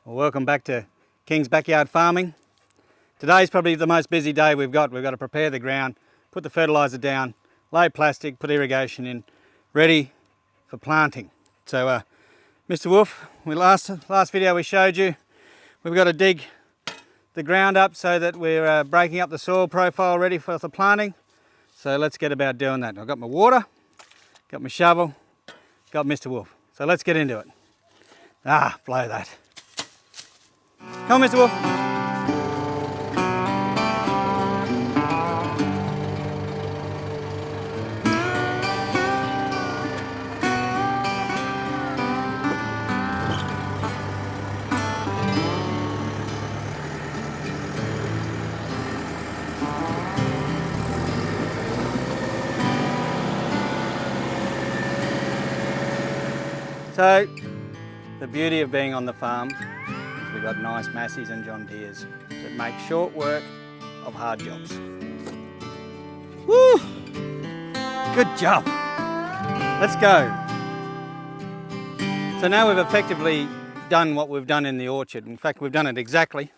Well, welcome back to King's Backyard Farming. Today's probably the most busy day we've got. We've got to prepare the ground, put the fertilizer down, lay plastic, put irrigation in, ready for planting. So Mr. Wolf, last video we showed you, we've got to dig the ground up so that we're breaking up the soil profile ready for the planting. So let's get about doing that. I've got my water, got my shovel, got Mr. Wolf. So let's get into it. Blow that. Come on, Mr. Wolf. So, the beauty of being on the farm is we've got nice Massies and John Deeres that make short work of hard jobs. Woo! Good job. Let's go. So now we've effectively done what we've done in the orchard. In fact, we've done it exactly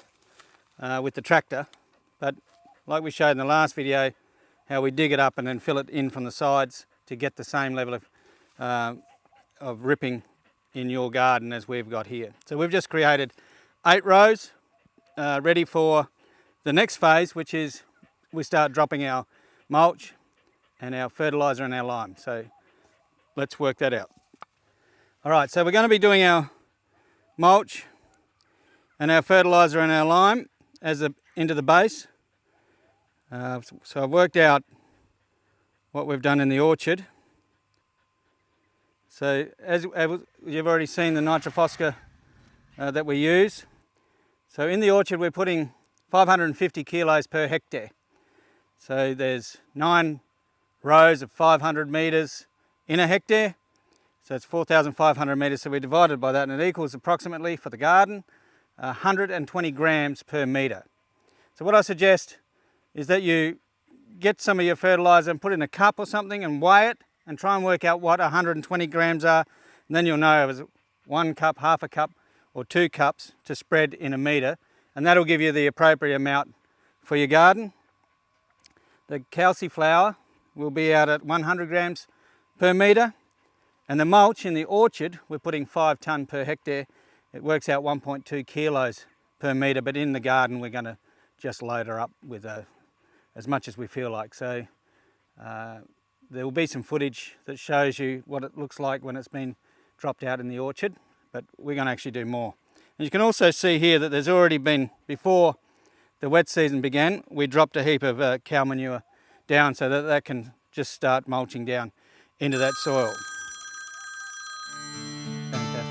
with the tractor, but like we showed in the last video, how we dig it up and then fill it in from the sides to get the same level of ripping in your garden as we've got here. So we've just created 8 rows ready for the next phase, which is we start dropping our mulch and our fertilizer and our lime. So let's work that out. All right, so we're going to be doing our mulch and our fertilizer and our lime into the base. So I've worked out what we've done in the orchard. So as you've already seen the nitrophosphor that we use. So in the orchard we're putting 550 kilos per hectare. So there's 9 rows of 500 metres in a hectare. So it's 4,500 metres, so we divided by that and it equals approximately, for the garden, 120 grams per metre. So what I suggest is that you get some of your fertiliser and put it in a cup or something and weigh it, and try and work out what 120 grams are, and then you'll know if it's 1 cup, half a cup, or 2 cups to spread in a metre, and that'll give you the appropriate amount for your garden. The calciflower will be out at 100 grams per metre, and the mulch in the orchard, we're putting 5 tonne per hectare. It works out 1.2 kilos per metre, but in the garden we're going to just load her up with as much as we feel like. So there will be some footage that shows you what it looks like when it's been dropped out in the orchard, but we're going to actually do more. And you can also see here that there's already been, before the wet season began, we dropped a heap of cow manure down so that that can just start mulching down into that soil. Fantastic.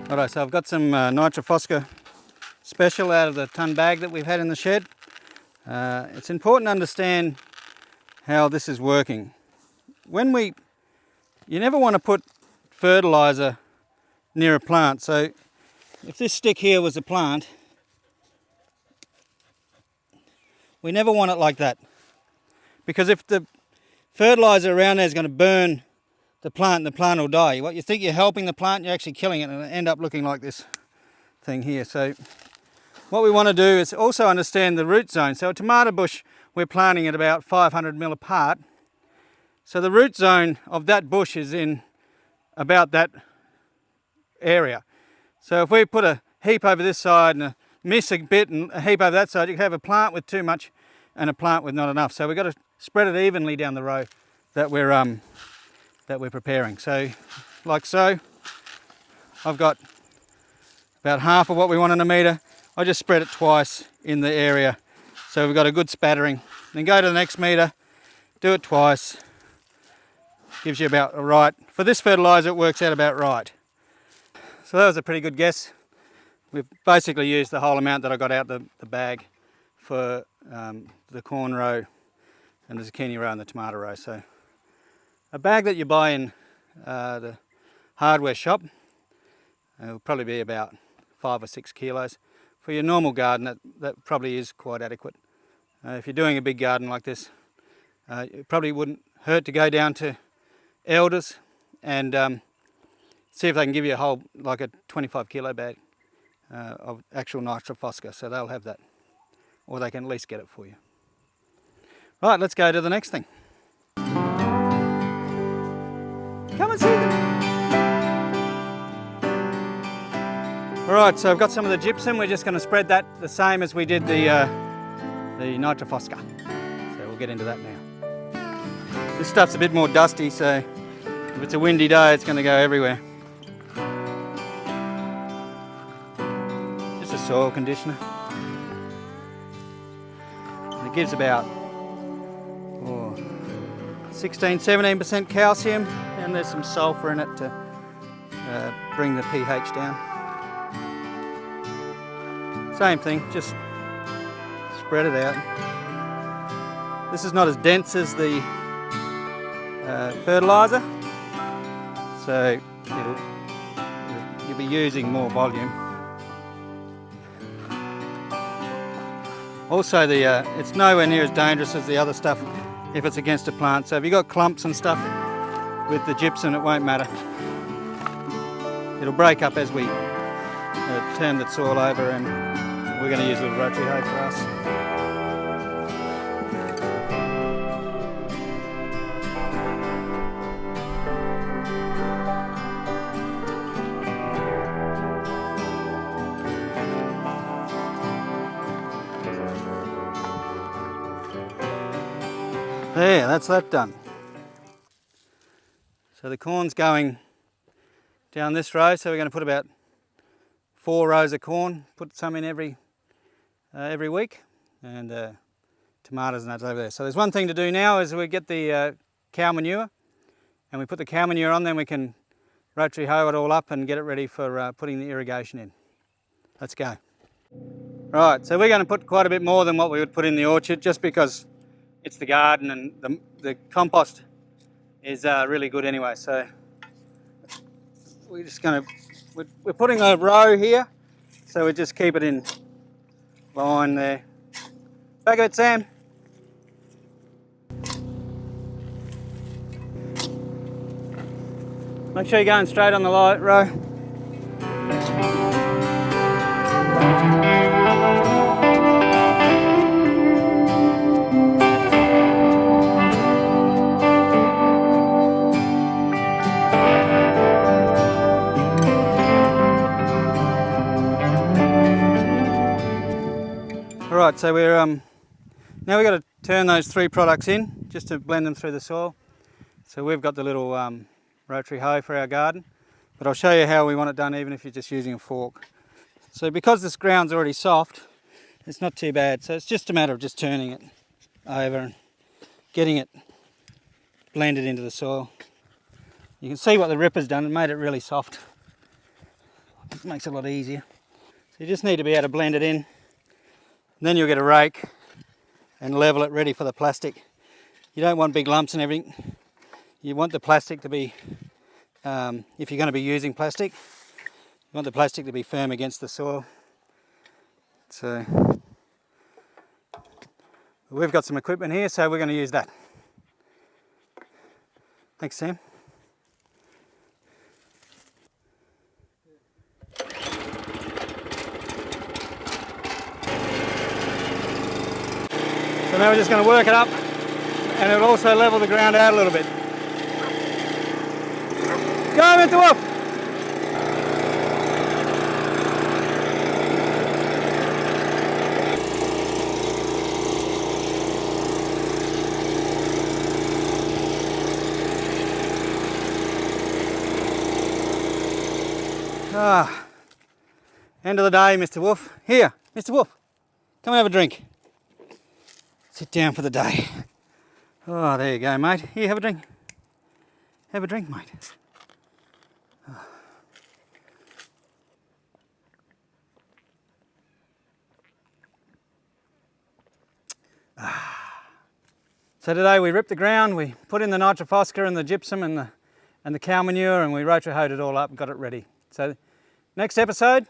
Alright, so I've got some nitrophosphor special out of the tonne bag that we've had in the shed. It's important to understand how this is working. You never want to put fertiliser near a plant. So if this stick here was a plant, we never want it like that. Because if the fertiliser around there is going to burn the plant will die. What you think you're helping the plant, you're actually killing it, and it'll end up looking like this thing here. So what we want to do is also understand the root zone. So a tomato bush, we're planting at about 500 mil apart. So the root zone of that bush is in about that area. So if we put a heap over this side and miss a bit and a heap over that side, you can have a plant with too much and a plant with not enough. So we've got to spread it evenly down the row that we're preparing. So like so, I've got about half of what we want in a metre. I just spread it twice in the area, so we've got a good spattering. Then go to the next metre, do it twice, gives you about right. For this fertiliser it works out about right. So that was a pretty good guess. We've basically used the whole amount that I got out the bag for the corn row and the zucchini row and the tomato row. So a bag that you buy in the hardware shop will probably be about 5 or 6 kilos. for your normal garden, that probably is quite adequate. If you're doing a big garden like this, it probably wouldn't hurt to go down to Elders and see if they can give you a whole, like a 25 kilo bag of actual nitrophosphor, so they'll have that, or they can at least get it for you. Right, let's go to the next thing. Come and see them. Alright, so I've got some of the gypsum. We're just going to spread that the same as we did the nitrophosphor. So we'll get into that now. This stuff's a bit more dusty, so if it's a windy day, it's going to go everywhere. Just a soil conditioner. And it gives about 16-17% calcium, and there's some sulphur in it to bring the pH down. Same thing, just spread it out. This is not as dense as the fertilizer, so you'll be using more volume. Also, it's nowhere near as dangerous as the other stuff if it's against a plant. So if you've got clumps and stuff with the gypsum, it won't matter. It'll break up as we turn the soil over, and we're going to use a little rotary hoe for us. There, that's that done. So the corn's going down this row, so we're going to put about 4 rows of corn, put some in every week, and tomatoes and that's over there. So there's one thing to do now is we get the cow manure, and we put the cow manure on, then we can rotary hoe it all up and get it ready for putting the irrigation in. Let's go. Right, so we're going to put quite a bit more than what we would put in the orchard, just because it's the garden and the compost is really good anyway. So we're just going to, we're putting a row here, so we just keep it in line there. Back of it, Sam. Make sure you're going straight on the light row. Alright, so we're now we've got to turn those 3 products in just to blend them through the soil. So we've got the little rotary hoe for our garden, but I'll show you how we want it done even if you're just using a fork. So because this ground's already soft, it's not too bad. So it's just a matter of just turning it over and getting it blended into the soil. You can see what the ripper's done, it made it really soft. It makes it a lot easier. So you just need to be able to blend it in. And then you'll get a rake and level it ready for the plastic. You don't want big lumps and everything. You want the plastic to be, if you're going to be using plastic, you want the plastic to be firm against the soil. So we've got some equipment here, so we're going to use that. Thanks, Sam. So now we're just going to work it up, and it'll also level the ground out a little bit. Go, Mr. Wolf! End of the day, Mr. Wolf. Here, Mr. Wolf, come and have a drink. Sit down for the day. Oh, there you go, mate. Here, have a drink. Have a drink, mate. So today we ripped the ground, we put in the nitrophosphor and the gypsum and the cow manure, and we rotary hoed it all up and got it ready. So next episode,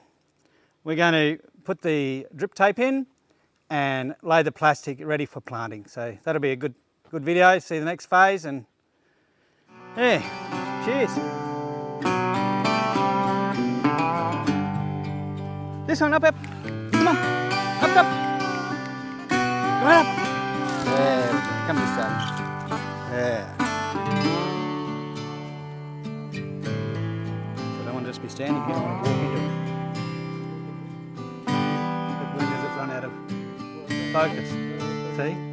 we're going to put the drip tape in and lay the plastic ready for planting. So that'll be a good video. See the next phase, and yeah, cheers. This one up. Come on, up. Come on up. Yeah, come this side. Yeah. So I don't want to just be standing here. I want to walk into it. When does it run out of focus? See?